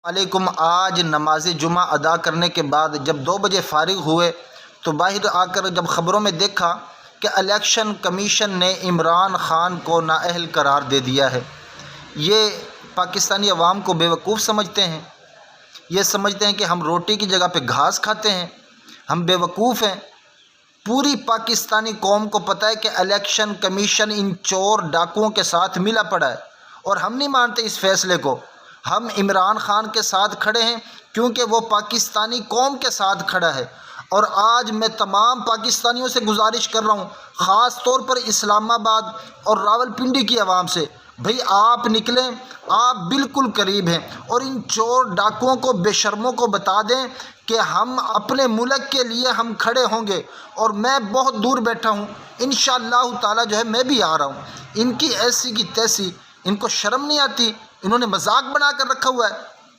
علیکم۔ آج نماز جمعہ ادا کرنے کے بعد جب 2 بجے فارغ ہوئے تو باہر آ کر جب خبروں میں دیکھا کہ الیکشن کمیشن نے عمران خان کو نااہل قرار دے دیا ہے۔ یہ پاکستانی عوام کو بیوقوف سمجھتے ہیں، یہ سمجھتے ہیں کہ ہم روٹی کی جگہ پہ گھاس کھاتے ہیں، ہم بیوقوف ہیں۔ پوری پاکستانی قوم کو پتہ ہے کہ الیکشن کمیشن ان چور ڈاکوؤں کے ساتھ ملا پڑا ہے، اور ہم نہیں مانتے اس فیصلے کو۔ ہم عمران خان کے ساتھ کھڑے ہیں کیونکہ وہ پاکستانی قوم کے ساتھ کھڑا ہے۔ اور آج میں تمام پاکستانیوں سے گزارش کر رہا ہوں، خاص طور پر اسلام آباد اور راولپنڈی کی عوام سے، بھئی آپ نکلیں، آپ بالکل قریب ہیں، اور ان چور ڈاکوؤں کو، بے شرموں کو بتا دیں کہ ہم اپنے ملک کے لیے ہم کھڑے ہوں گے۔ اور میں بہت دور بیٹھا ہوں، انشاءاللہ تعالی جو ہے میں بھی آ رہا ہوں۔ ان کی ایسی کی تیسی، ان کو شرم نہیں آتی؟ انہوں نے مذاق بنا کر رکھا ہوا ہے۔